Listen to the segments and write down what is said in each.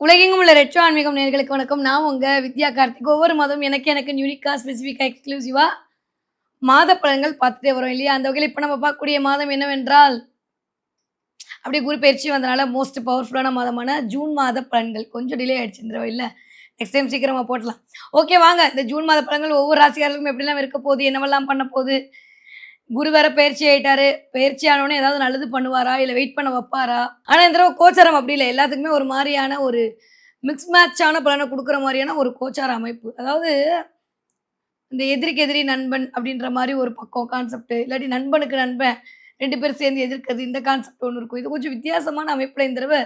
உலகெங்கும் உள்ள ரெட்ரோ ஆன்மீகம் நேயர்களுக்கு வணக்கம். நான் உங்க வித்யா கார்த்திக். ஒவ்வொரு மாதமும் எனக்கு யூனிக்கா, ஸ்பெசிஃபிக்கா, எக்ஸ்க்ளூசிவா மாத பலன்கள் பார்த்துட்டே வரோம் இல்லையா? அந்த வகையில இப்ப நம்ம பார்க்கக்கூடிய மாதம் என்னவென்றால், அப்படியே குரு பெயர்ச்சி வந்தனால மோஸ்ட் பவர்ஃபுல்லான மாதமான ஜூன் மாத பலன்கள். கொஞ்சம் டிலே ஆயிடுச்சு இந்த தடவ இல்ல. நெக்ஸ்ட் டைம் சீக்கிரமா போட்றலாம். ஓகே வாங்க. இந்த ஜூன் மாத பலன்கள் ஒவ்வொரு ராசிக்காரர்களுக்கும் எப்படிலாம் இருக்க போகுது? என்னவெல்லாம் பண்ண போகுது? குரு வேற பெயர்ச்சி ஆயிட்டாரு. பெயர்ச்சி ஆனவுனே ஏதாவது நல்லது பண்ணுவாரா? இல்ல வெயிட் பண்ண வப்பாரா? ஆனா இந்த தடவ கோச்சாரம் அப்படி இல்ல. எல்லாத்துக்குமே ஒரு மாரியான ஒரு மிக்ஸ் மேட்சான பலன குடுக்குற மாரியான ஒரு கோச்சார அமைப்பு. அதாவது இந்த எதிரிக்கு எதிரி நண்பன் அப்படின்ற மாரி ஒரு பக்கம் கான்செப்ட். இல்லாட்டி நண்பனுக்கு நண்பன் 2 பேரும் சேர்ந்து எதிர்க்கிறது. இந்த கான்செப்ட் ஒண்ணு இருக்கும். இது கொஞ்சம் வித்தியாசமான அமைப்புல இந்த தடவ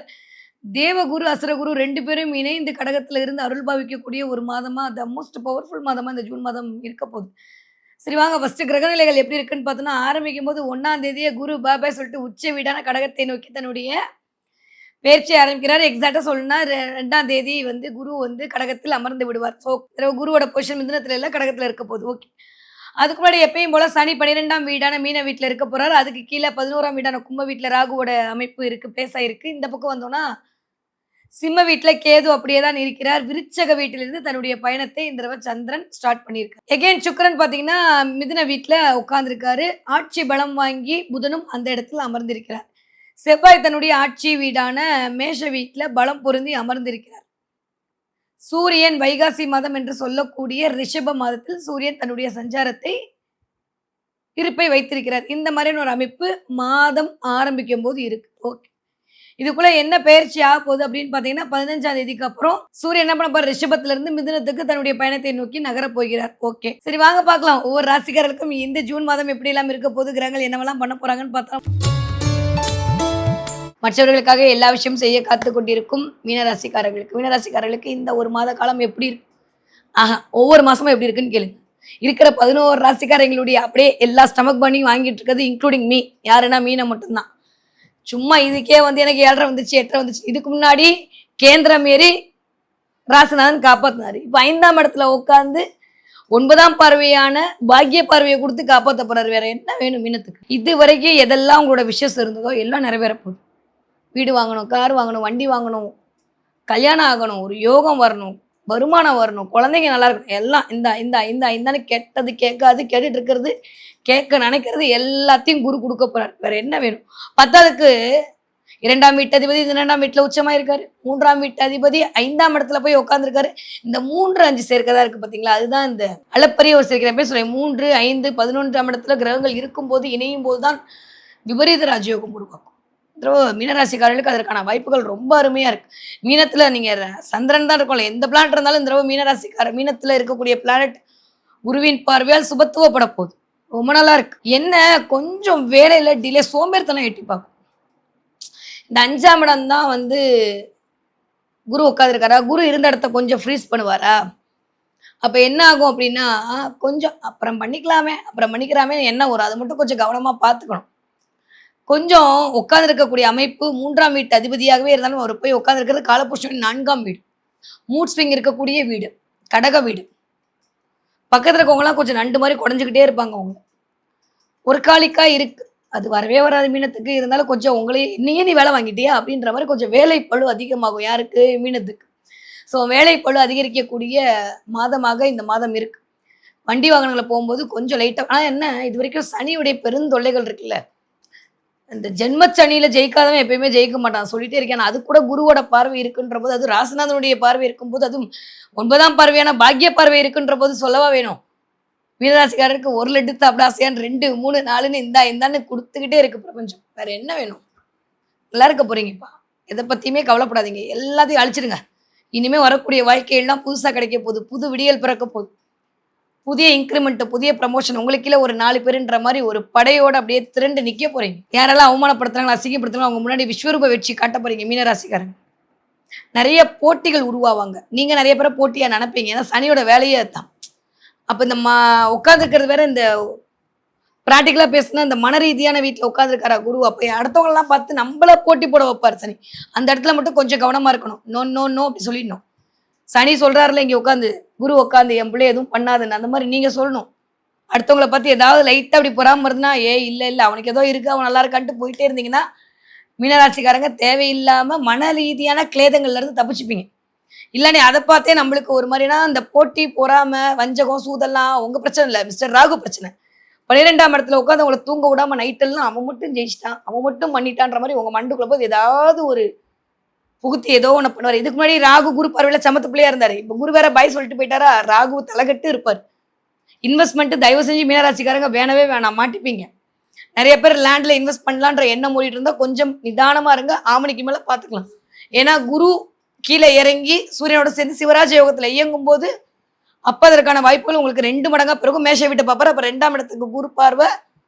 தேவகுரு, அசுரகுரு 2 பேரும் இணைந்து கடகத்துல இருந்து அருள் பாவிக்கக்கூடிய ஒரு மாதமா, த மோஸ்ட் பவர்ஃபுல் மாதமா இந்த ஜூன் மாதம் இருக்க போகுது. சரி வாங்க ஃபர்ஸ்ட்டு கிரகநிலைகள் எப்படி இருக்குன்னு பார்த்தோம்னா, ஆரம்பிக்கும்போது 1ஆம் தேதியே குரு பாய் பாய் சொல்லிட்டு உச்ச வீடான கடகத்தை நோக்கி தன்னுடைய பெயர்ச்சி ஆரம்பிக்கிறார். எக்ஸாக்ட்டா சொல்லணும்னா 2ஆம் தேதி வந்து குரு வந்து கடகத்தில் அமர்ந்து விடுவார். ஸோ குருவோட பொசிஷன் மிதுனத்தில இல்ல கடகத்தில இருக்க போகுது. ஓகே. அதுக்கு முன்னாடி எப்பயும் போல சனி 12ஆம் வீடான மீன வீட்ல இருக்க போறாரு. அதுக்கு கீழ 11ஆம் வீடான கும்ப வீட்ல ராகுவோட அமைப்பு இருக்கு. பிளேஸ் ஆயிருக்கு. இந்த பக்கம் வந்தோம்னா, சிம்ம வீட்ல கேது அப்படியே தான் இருக்கிறார். விருச்சக வீட்டிலிருந்து தன்னுடைய பயணத்தை இந்த தடவ சந்திரன் ஸ்டார்ட் பண்ணியிருக்கார். எகைன் சுக்கிரன் பார்த்தீங்கன்னா, மிதுன வீட்ல உட்கார்ந்திருக்காரு. ஆட்சி பலம் வாங்கி புதனும் அந்த இடத்துல அமர்ந்திருக்கிறார். செவ்வாய் தன்னுடைய ஆட்சி வீடான மேஷ வீட்ல பலம் பொருந்தி அமர்ந்திருக்கிறார். சூரியன் வைகாசி மாதம் என்று சொல்லக்கூடிய ரிஷப மாதத்தில் சூரியன் தன்னுடைய சஞ்சாரத்தை இருப்பை வைத்திருக்கிறார். இந்த மாதிரியான ஒரு அமைப்பு மாதம் ஆரம்பிக்கும் போது இருக்கு. ஓகே. இதுக்குள்ள என்ன பெயர்ச்சி ஆக போகுது அப்படின்னு பார்த்தீங்கன்னா, 15ஆம் தேதிக்கு அப்புறம் சூரியன் என்ன பண்ண போறார்? ரிஷபத்துல இருந்து மிதுனத்துக்கு தன்னுடைய பயணத்தை நோக்கி நகரப் போகிறார். ஓகே. சரி வாங்க பார்க்கலாம். ஒவ்வொரு ராசிக்காரர்களுக்கும் இந்த ஜூன் மாதம் எப்படி எல்லாம் இருக்க போகுது, கிரகங்கள் என்னவெல்லாம் பண்ண போறாங்கன்னு பார்த்தா மற்றவர்களுக்காக எல்லா விஷயமும் செய்ய காத்துக் கொண்டிருக்கும் மீனராசிக்காரர்களுக்கு இந்த ஒரு மாத காலம் எப்படி இருக்கு? ஒவ்வொரு மாசமும் எப்படி இருக்குன்னு கேளுங்க. இருக்கிற 11 ராசிக்காரங்களுடைய அப்படியே எல்லா ஸ்டமக் பர்னியும் வாங்கிட்டு இருக்கிறது இன்க்ளூடிங் மீ. யாருன்னா மீனை மட்டும்தான். சும்மா இதுக்கே வந்து எனக்கு 7.5 வந்துச்சு 8.5 வந்துச்சு. இதுக்கு முன்னாடி கேந்திரம் ஏறி ராசிநாதன் காப்பாத்தினாரு. இப்ப 5ஆம் இடத்துல உட்கார்ந்து 9ஆம் பார்வையான பாக்கிய பார்வையை கொடுத்து காப்பாற்ற போறாரு. வேற என்ன வேணும் மீனத்துக்கு? இது வரைக்கும் எதெல்லாம் உங்களோட விஷஸ் இருந்ததோ எல்லாம் நிறைவேற போகுது. வீடு வாங்கணும், கார் வாங்கணும், வண்டி வாங்கணும், கல்யாணம் ஆகணும், ஒரு யோகம் வரணும், வருமானம் வரணும், குழந்தைங்க நல்லா இருக்கணும், எல்லாம் இந்தான்னு கெட்டது கேட்காது, கேட்டுட்டு இருக்கிறது, கேட்க நினைக்கிறது எல்லாத்தையும் குரு கொடுக்க போறாரு. வேற என்ன வேணும்? 10க்கு 2ஆம் வீட்டு அதிபதி 2ஆம் வீட்டுல உச்சமா இருக்காரு. 3ஆம் வீட்டு அதிபதி 5ஆம் இடத்துல போய் உட்காந்துருக்காரு. இந்த 3, 5 சேர்க்கதா இருக்கு பாத்தீங்களா? அதுதான் இந்த அளப்பரிய ஒரு சேர்க்கிற பேர் சொல்றேன். 3, 5, 11ஆம் இடத்துல கிரகங்கள் இருக்கும்போது இணையும் போதுதான் விபரீத ராஜயோகம் உருவாக்கும். மீனராசிக்காரர்களுக்கு அதற்கான வாய்ப்புகள் ரொம்ப அருமையா இருக்கு. மீனத்துல நீங்க சந்திரன் தான் இருக்கும்ல, எந்த பிளானட் இருந்தாலும் இந்த மீனத்துல இருக்கக்கூடிய பிளானட் குருவின் பார்வையால் சுபத்துவப்பட போகுது. ரொம்ப நல்லா இருக்கு. என்ன கொஞ்சம் வேலையில டிலே, சோம்பேறித்தனம் எட்டி பார்க்கும். இந்த 5ஆம் இடம் தான் வந்து குரு உட்காந்துருக்காரா, குரு இருந்த இடத்த கொஞ்சம் ஃப்ரீஸ் பண்ணுவாரா? அப்ப என்ன ஆகும் அப்படின்னா, கொஞ்சம் அப்புறம் பண்ணிக்கலாமே என்ன வரும்? அதை மட்டும் கொஞ்சம் கவனமா பார்த்துக்கணும். கொஞ்சம் உட்கார்ந்திருக்கக்கூடிய அமைப்பு 3ஆம் வீட்டு அதிபதியாகவே இருந்தாலும் அவர் போய் உட்கார்ந்திருக்கிறது காலபுருஷனின் 4ஆம் வீடு. மூட் ஸ்விங் இருக்கக்கூடிய வீடு, கடக வீடு. பக்கத்துல இருக்கவங்கலாம் கொஞ்சம் நண்டு மாதிரி குறைஞ்சுக்கிட்டே இருப்பாங்க அவங்க. ஒரு காலிக்கா இருக்கு. அது வரவே வராது மீனத்துக்கு. இருந்தாலும் கொஞ்சம் உங்களையே என்னையே நீ வேலை வாங்கிட்டியா அப்படின்ற மாதிரி கொஞ்சம் வேலை பளு அதிகமாகும். யாருக்கு? மீனத்துக்கு. ஸோ வேலை பளு அதிகரிக்கக்கூடிய மாதமாக இந்த மாதம் இருக்கு. வண்டி வாகனங்களை போகும்போது கொஞ்சம் லைட்டா, ஆனா என்ன இது வரைக்கும் சனியுடைய பெருந்தொல்லைகள் இருக்குல்ல, இந்த ஜென்மச்சனியில ஜெயிக்காதவன் எப்பயுமே ஜெயிக்க மாட்டான். சொல்லிட்டே இருக்கேன். அது கூட குருவோட பார்வை இருக்குன்ற போது, அது ராசிநாதனுடைய பார்வை இருக்கும்போது, அதுவும் 9ஆம் பார்வையான பாக்கிய பார்வை இருக்குன்ற போது சொல்லவா வேணும்? மீனராசிக்காரருக்கு 1 லட்டு சாப்பிடாசையான் 2, 3, 4ன்னு இந்தான்னு கொடுத்துக்கிட்டே இருக்கு பிரபஞ்சம். வேற என்ன வேணும்? நல்லா இருக்க போறீங்கப்பா. எதை பத்தியுமே கவலைப்படாதீங்க. எல்லாத்தையும் அழிச்சிடுங்க. இனிமே வரக்கூடிய வாழ்க்கையெல்லாம் புதுசா கிடைக்க போகுது. புது விடியல் பிறக்க போகுது. புதிய இன்கிரிமெண்ட், புதிய ப்ரமோஷன், உங்களுக்கு கீழ ஒரு 4 பேருன்ற மாதிரி ஒரு படையோட அப்படியே திரண்டு நிக்க போறீங்க. யாரெல்லாம் அவமானப்படுத்துறாங்களோ, அசிங்கப்படுத்துறாங்களோ அவங்க முன்னாடி விஸ்வரூப வெற்றி காட்ட போறீங்க மீனராசிக்காரங்க. நிறைய போட்டிகள் உருவாவாங்க. நீங்க நிறைய பேரை போட்டியா நினைப்பீங்க. ஏன்னா சனியோட வேலையே அதுதான். அப்ப இந்த உட்கார்ந்துருக்கிறது வேற, இந்த பிராக்டிகலா பேசுனா இந்த மன ரீதியான வீட்டுல உட்கார்ந்துருக்காரா குரு, அப்ப அடுத்தவங்க எல்லாம் பார்த்து நம்மள போட்டி போட வைப்பாரு சனி. அந்த இடத்துல மட்டும் கொஞ்சம் கவனமா இருக்கணும். நோ நோ நோ அப்படி சொல்லிடணும். சனி சொல்றாருல இங்க உட்காந்து, குரு உட்காந்து என் பிள்ளை எதுவும் பண்ணாதுன்னு அந்த மாதிரி நீங்க சொல்லணும். அடுத்தவங்களை பார்த்து ஏதாவது லைட்டா அப்படி பொறாம இருந்தா, இல்ல அவனுக்கு ஏதோ இருக்கு, அவன் நல்லா இருக்கான்ட்டு போயிட்டே இருந்தீங்கன்னா மீனராசிக்காரங்க தேவையில்லாம மன ரீதியான கிளேதங்கள்ல இருந்து தப்பிச்சுப்பீங்க. இல்லனே அத பார்த்தே நம்மளுக்கு ஒரு மாரினா அந்த போட்டி, பொறாம, வஞ்சகம், சூதெல்லாம் உங்க பிரச்சனை இல்ல. மிஸ்டர் ராகு பிரச்சனை. 12ஆம் இடத்துல உட்கார்ந்து உங்கள தூங்க விடாம நைட் எல்லாம் அவன் மட்டும் ஜெயிச்சுட்டான், அவன் மட்டும் பண்ணிட்டான்ற மாரி உங்க மண்டைக்குள்ள போய் ஏதாவது ஒரு புகுத்தி ஏதோ ஒண்ணு பண்ணுவாரு. இதுக்கு முன்னாடி ராகு குரு பார்வையில சமத்து பிள்ளையா இருந்தாரு. இப்ப குரு வேற பாய் சொல்லிட்டு போயிட்டாரா, ராகு தலகட்டு இருப்பாரு. இன்வெஸ்ட்மென்ட் தயவு செஞ்சு மீனராசிக்காரங்க வேணவே வேணாம் மாட்டிப்பீங்க. நெறைய பேர் லேண்ட்ல இன்வெஸ்ட் பண்ணலான்ற எண்ணம் ஓடிட்டு இருந்தா கொஞ்சம் நிதானமா இருங்க. ஆமணிக்கு மேல பார்த்துக்கலாம். ஏன்னா குரு கீழ இறங்கி சூரியனோட சேர்ந்து சிவராஜ யோகத்துல இயங்கும்போது, அப்ப அதற்கான வாய்ப்புகள் உங்களுக்கு 2 மடங்கா பிறகும். மேஷ வீட்ட பார்ப்பாரு. அப்ப 2ஆம் இடத்துக்கு குரு பார்வை.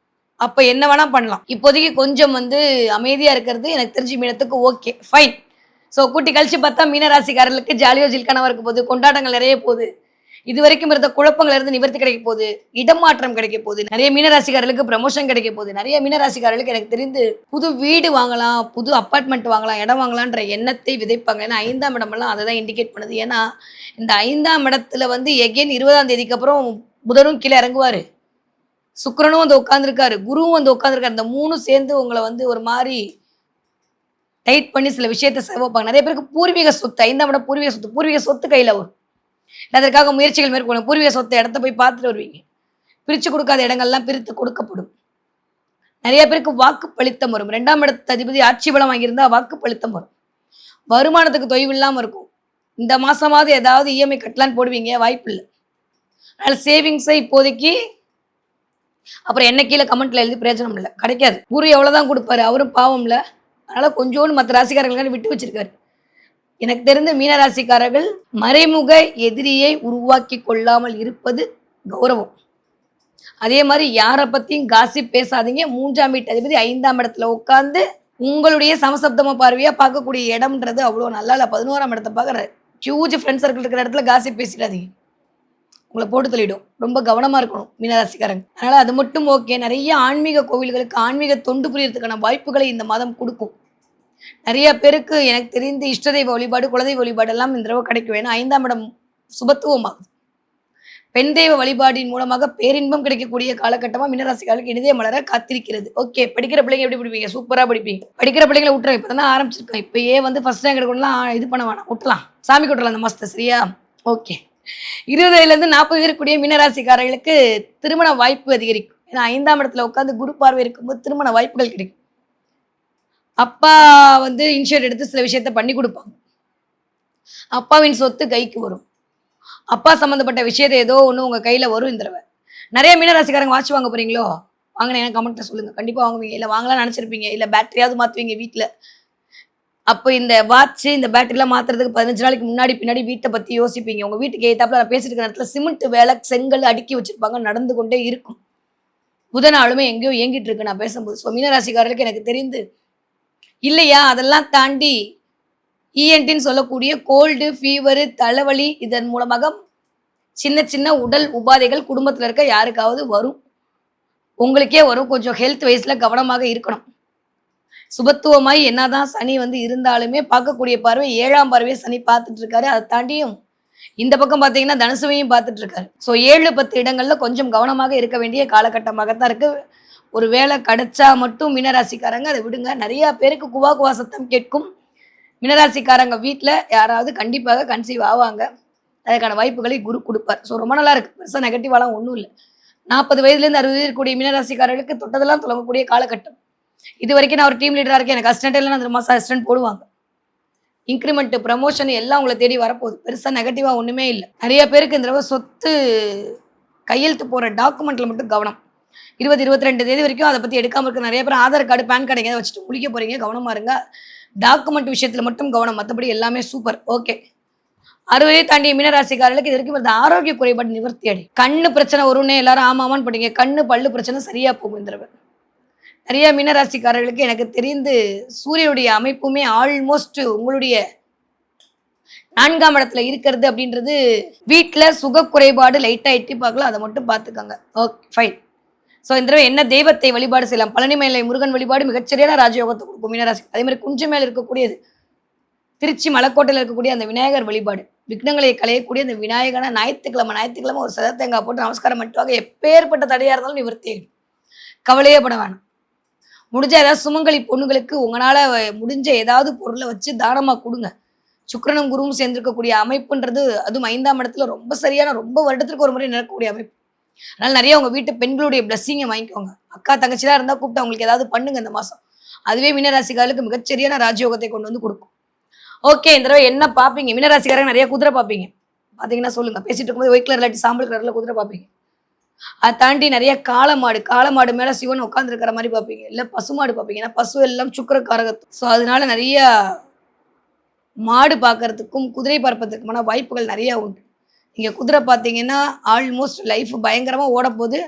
அப்ப என்ன வேணா பண்ணலாம். இப்போதைக்கு கொஞ்சம் வந்து அமைதியா இருக்கிறது எனக்கு தெரிஞ்சு மீனத்துக்கு ஓகே. ஃபைன். ஸோ கூட்டி கழிச்சு பார்த்தா மீனராசிக்காரர்களுக்கு ஜாலியோ ஜில்கனவா இருக்க போகுது. கொண்டாட்டங்கள் நிறைய போகுது. இதுவரைக்கும் இருந்த குழப்பங்கள்ல இருந்து நிவர்த்தி கிடைக்க போகுது. இடமாற்றம் கிடைக்க போகுது. நிறைய மீனராசிக்காரர்களுக்கு ப்ரமோஷன் கிடைக்க போகுது. நிறைய மீனராசிக்காரர்களுக்கு எனக்கு தெரிந்து புது வீடு வாங்கலாம், புது அப்பார்ட்மெண்ட் வாங்கலாம், இடம் வாங்கலான்ற எண்ணத்தை விதைப்பாங்க. ஏன்னா 5ஆம் இடமெல்லாம் அதை தான் இண்டிகேட் பண்ணுது. ஏன்னா இந்த 5ஆம் இடத்துல வந்து எகெயின் 20ஆம் தேதிக்கு அப்புறம் புதனும் கீழே இறங்குவாரு. சுக்கிரனும் வந்து உட்காந்துருக்காரு, குருவும் வந்து உட்காந்துருக்காரு. இந்த 3ம் சேர்ந்து உங்களை வந்து ஒரு மாதிரி டைட் பண்ணி சில விஷயத்த செய்வாங்க. நிறைய பேருக்கு பூர்வீக சொத்து 5ஆம் இடம் பூர்வீக சொத்து கையில வரும். அதற்காக முயற்சிகள் மேற்கொள்ளும். பூர்வீக சொத்தை இடத்த போய் பார்த்துட்டு வருவீங்க. பிரிச்சு கொடுக்காத இடங்கள்லாம் பிரித்து கொடுக்கப்படும். நிறைய பேருக்கு வாக்கு பலித்தம் வரும். 2ஆம் இடத்து அதிபதி ஆட்சி பலம் வாங்கியிருந்தா வாக்கு பலித்தம் வரும். வருமானத்துக்கு தொய்வு இல்லாம இருக்கும். இந்த மாசமாவது ஏதாவது இஎம்ஐ கட்டலான்னு போடுவீங்க, வாய்ப்பு இல்லை. அதனால சேவிங்ஸை இப்போதைக்கு அப்புறம் என்ன கீழே கமெண்ட்ல எழுதி பிரயோஜனம் இல்லை, கிடைக்காது. குரு எவ்வளவுதான் கொடுப்பாரு, அவரும் பாவம்ல. அதனால கொஞ்சோண்டு மற்ற ராசிக்காரர்களுக்கு விட்டு வச்சிருக்காரு. எனக்கு தெரிந்த மீனராசிக்காரர்கள் மறைமுக எதிரியை உருவாக்கி கொள்ளாமல் இருப்பது கௌரவம். அதே மாதிரி யாரை பத்தியும் காசிப் பேசாதீங்க. 3ஆம் வீட்டு அதிபதி 5ஆம் இடத்துல உட்கார்ந்து உங்களுடைய சமசப்தம பார்வையா பார்க்கக்கூடிய இடம்ன்றது அவ்வளோ நல்லா இல்லை. 11ஆம் இடத்தை பார்க்குற ஹியூஜ் ஃப்ரெண்ட் சர்க்கிள் இருக்கிற இடத்துல காசிப் பேசிடாதீங்க, உங்களை போட்டு தள்ளிடும். ரொம்ப கவனமா இருக்கணும் மீனராசிக்காரங்க. அதனால அது மட்டும் ஓகே. நிறைய ஆன்மீக கோவில்களுக்கு ஆன்மீக தொண்டு புரியறதுக்கான வாய்ப்புகளை இந்த மாதம் கொடுக்கும். நிறைய பேருக்கு எனக்கு தெரிந்து இஷ்டதெய்வ வழிபாடு, குலதெய்வ வழிபாடு எல்லாம் இந்த தடவை கிடைக்கும். ஏன்னா 5ஆம் இடம் சுபத்துவமாகும். பெண் தெய்வ வழிபாடின் மூலமாக பேரின்பம் கிடைக்கக்கூடிய காலகட்டமா மீனராசிக்காரர்களுக்கு இனிதே மலர காத்திருக்கிறது. ஓகே, படிக்கிற பிள்ளைங்க எப்படி படிப்பீங்க? சூப்பரா படிப்பீங்க. படிக்கிற பிள்ளைங்களை விட்டுறோம். இப்பதான் ஆரம்பிச்சிருக்கோம். இப்பயே வந்து ஃபர்ஸ்ட் ரேங்க் எடுக்கணும்லாம் இது பண்ண வேணாம், விட்டுலாம். சாமி விட்டுறலாம் அந்த மாசத்தை, சரியா? ஓகே. 20 40 இருக்கக்கூடிய மீனராசிக்காரர்களுக்கு திருமண வாய்ப்பு அதிகரிக்கும். ஏன்னா 5ஆம் இடத்துல உட்காந்து குரு பார்வை இருக்கும்போது திருமண வாய்ப்புகள் கிடைக்கும். அப்பா வந்து இனிஷியேட் எடுத்து சில விஷயத்த பண்ணி கொடுப்பாங்க. அப்பாவின் சொத்து கைக்கு வரும். அப்பா சம்மந்தப்பட்ட விஷயத்தை ஏதோ ஒன்று உங்கள் கையில் வரும் இந்த தடவை. நிறைய மீனராசிக்காரங்க வாட்ச் வாங்க போகிறீங்களோ? வாங்கின எனக்கு கமெண்ட்டில் சொல்லுங்கள். கண்டிப்பாக வாங்குவீங்க. இல்லை வாங்கலாம்னு நினச்சிருப்பீங்க. இல்லை பேட்டரியாவது மாற்றுவீங்க வீட்டில். அப்போ இந்த வாட்ச் இந்த பேட்டரிலாம் மாற்றுறதுக்கு 15 நாளைக்கு முன்னாடி பின்னாடி வீட்டை பற்றி யோசிப்பீங்க. உங்கள் வீட்டுக்கு ஏற்றாப்புல நான் பேசிட்டு இருக்கிற இடத்துல சிமெண்ட் வேலை செங்கல் அடுக்கி வச்சுருப்பாங்க, நடந்து கொண்டே இருக்கும். புதனாலுமே எங்கேயோ இயங்கிட்டு இருக்கு நான் பேசும்போது. ஸோ மீனராசிக்காரர்களுக்கு எனக்கு தெரிந்து இல்லையா, அதெல்லாம் தாண்டி இஎன்டின்னு சொல்லக்கூடிய கோல்டு, ஃபீவரு, தலைவலி, இதன் மூலமாக சின்ன சின்ன உடல் உபாதைகள் குடும்பத்தில் இருக்க யாருக்காவது வரும். உங்களுக்கே வரும். கொஞ்சம் ஹெல்த் வைஸில் கவனமாக இருக்கணும். சுபத்துவமாய் என்னதான் சனி வந்து இருந்தாலுமே பார்க்கக்கூடிய பார்வை 7ஆம் பார்வையை சனி பார்த்துட்டு இருக்காரு. அதை தாண்டியும் இந்த பக்கம் பார்த்தீங்கன்னா தனுசுவையும் பார்த்துட்டு இருக்காரு. ஸோ 7, 10 இடங்கள்ல கொஞ்சம் கவனமாக இருக்க வேண்டிய காலகட்டமாகத்தான் இருக்கு. ஒரு வேலை கிடைச்சா மட்டும் மீனராசிக்காரங்க அதை விடுங்க. நிறைய பேருக்கு குவா குவா சத்தம் கேட்கும். மீனராசிக்காரங்க வீட்டில் யாராவது கண்டிப்பாக கன்சீவ் ஆவாங்க. அதுக்கான வாய்ப்புகளை குரு கொடுப்பார். ஸோ ரொம்ப நல்லா இருக்கு. பெருசாக நெகட்டிவாலாம் ஒன்றும் இல்லை. 40 வயதுலேருந்து 60 வயது இருக்கக்கூடிய மீனராசிக்காரர்களுக்கு தொட்டதெல்லாம் தொடங்கக்கூடிய காலகட்டம். இது வரைக்கும் நான் ஒரு டீம் லீடராக இருக்கேன், எனக்கு அசிஸ்டன்ட் இல்லைன்னா அந்த மாதம் அசிஸ்டன்ட் போடுவாங்க. இன்க்ரிமெண்ட், ப்ரமோஷன் எல்லாம் உங்களை தேடி வரப்போகுது. பெருசாக நெகட்டிவாக ஒன்றுமே இல்லை. நிறைய பேருக்கு இந்த தடவை சொத்து கையெழுத்து போகிற டாக்குமெண்ட்டில் மட்டும் கவனம். 20, 22 தேதி வரைக்கும் அதை பற்றி எடுக்காமல் இருக்க நிறைய பேர் ஆதார் கார்டு, பேன் கார்டு எங்கேயாவது வச்சுட்டு முடிக்க போகிறீங்க. கவனமாக இருங்க. டாக்குமெண்ட் விஷயத்தில் மட்டும் கவனம். மற்றபடி எல்லாமே சூப்பர். ஓகே. 60 தாண்டிய மீனராசிக்காரர்களுக்கு இது வரைக்கும் இந்த ஆரோக்கிய குறைபாடு நிவர்த்தி அடை. கண்ணு பிரச்சனை வரும்னே எல்லாரும் ஆமாமான்னு பண்ணீங்க. கண்ணு பல்லு பிரச்சனை சரியா போகும் இந்த தடவை. நிறைய மீனராசிக்காரர்களுக்கு எனக்கு தெரிந்து சூரியனுடைய அமைப்புமே ஆல்மோஸ்ட் உங்களுடைய 4ஆம் இடத்துல இருக்கிறது அப்படின்றது வீட்டில் சுக குறைபாடு லைட்டாக எட்டி பார்க்கலாம். அதை மட்டும் பார்த்துக்கோங்க. Okay, fine. ஸோ இந்த தடவை என்ன தெய்வத்தை வழிபாடு செய்யலாம்? பழனி மலை முருகன் வழிபாடு மிகச்சரியான ராஜயோகத்தை கொடுக்கும் மீனராசி. அதே மாதிரி குஞ்சு மேல இருக்கக்கூடியது திருச்சி மலைக்கோட்டையில் இருக்கக்கூடிய அந்த விநாயகர் வழிபாடு, விக்னங்களை களையக்கூடிய அந்த விநாயகனை ஞாயிற்றுக்கிழமை ஒரு சத தேங்காய் போட்டு நமஸ்காரம் மட்டுவாங்க. எப்பேற்பட்ட தடையாக இருந்தாலும் நிவர்த்தி. கவலையே பட வேணாம். முடிஞ்ச ஏதாவது சுமங்கலி பொண்ணுங்களுக்கு உங்களால முடிஞ்ச ஏதாவது பொருளை வச்சு தானமா கொடுங்க. சுக்கிரனும் குருவும் சேர்ந்திருக்கக்கூடிய அமைப்புன்றது அதுவும் 5ஆம் இடத்துல ரொம்ப சரியான ரொம்ப வருடத்திற்கு ஒரு முறை நடக்கக்கூடிய அமைப்பு. அதனால நிறைய உங்க வீட்டு பெண்களுடைய பிளெஸ்ஸிங்க வாங்கிக்கோங்க. அக்கா, தங்கச்சிலாம் இருந்தா கூப்பிட்டு அவங்களுக்கு ஏதாவது பண்ணுங்க இந்த மாசம். அதுவே மீனராசிக்காரர்களுக்கு மிகச்சரியான ராஜயோகத்தை கொண்டு வந்து குடுக்கும். ஓகே. இந்த தடவ என்ன பார்ப்பீங்க? மீனராசிக்காரங்க நிறைய குதிரை பார்ப்பீங்க. பார்த்தீங்கன்னா சொல்லுங்க. பேசிட்டு இருக்கும்போது ஒயிட் கலர் இல்லாட்டி சாம்பல் கலர்ல குதிரை பார்ப்பீங்க. அத தாண்டி நிறைய காளமாடு, காளமாடு மேல சிவன் உட்கார்ந்திருக்கிற மாரி பார்ப்பீங்க. இல்ல பசுமாடு பார்ப்பீங்க. ஏன்னா பசு எல்லாம் சுக்கிர காரகத்துவம். ஸோ அதனால நிறைய மாடு பார்க்கறதுக்கும், குதிரை பார்ப்பதற்குமான வாய்ப்புகள் நிறைய உண்டு. நீங்க குதிரை பார்த்தீங்கன்னா, ஆல்மோஸ்ட் லைஃப் பயங்கரமா ஓடப்போது.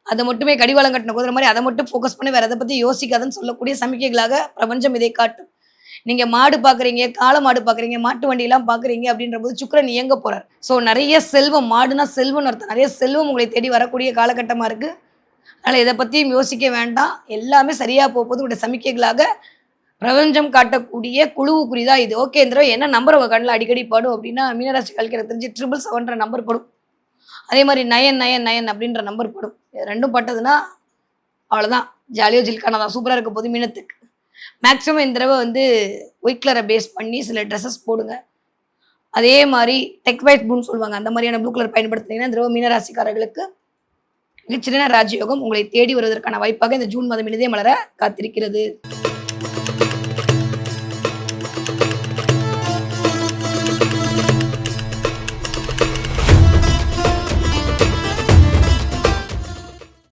அத மட்டுமே கடிவாளம் கட்டின குதிரை மாரி அத மட்டும் ஃபோக்கஸ் பண்ணி வேற எத பத்தி யோசிக்காதன்னு சொல்லக்கூடிய சமிக்கைகளாக பிரபஞ்சம் இதை காட்டும். நீங்க மாடு பார்க்குறீங்க, காளை மாடு பார்க்குறீங்க, மாட்டு வண்டிலாம் பார்க்குறீங்க அப்படின்றபோது சுக்கிரன் இயங்க போறார். ஸோ நெறைய செல்வம், மாடுனா செல்வம்னு அர்த்தம். நெறைய செல்வம் உங்களை தேடி வரக்கூடிய காலகட்டமா இருக்கு. அதனால எத பத்தியும் யோசிக்க வேண்டாம். எல்லாமே சரியா போகுது. உங்களுடைய சமிக்கைகளாக பிரபஞ்சம் காட்டக்கூடிய குழுவு குறி தான் இது. ஓகே. இந்த தடவ என்ன நம்பர் உங்க கண்ல அடிக்கடி படும் அப்படின்னா, மீனராசிக்காரர்களுக்கு எனக்கு தெரிஞ்சு 777ன்ற நம்பர் படும். அதே மாரி 999 அப்படின்ற நம்பர் படும். இது 2ம் பட்டதுன்னா, அவ்வளோதான். ஜாலியோ ஜில்கானா தான். சூப்பரா இருக்க போது மீனத்துக்கு. மேக்ஸிமம் இந்த தடவ வந்து ஒயிட் கலர பேஸ் பண்ணி சில ட்ரெஸ்ஸஸ் போடுங்க. அதே மாரி டெக் வைஸ் ப்ளூன்னு சொல்லுவாங்க. அந்த மாரியான ப்ளூ கலர் பயன்படுத்துனீங்கன்னா, இந்த தடவ மீனராசிக்காரர்களுக்கு மிகச்சிறந்த ராஜயோகம் உங்களை தேடி வருவதற்கான வாய்ப்பாக இந்த ஜூன் மாதம் இனிதே மலர காத்திருக்கிறது.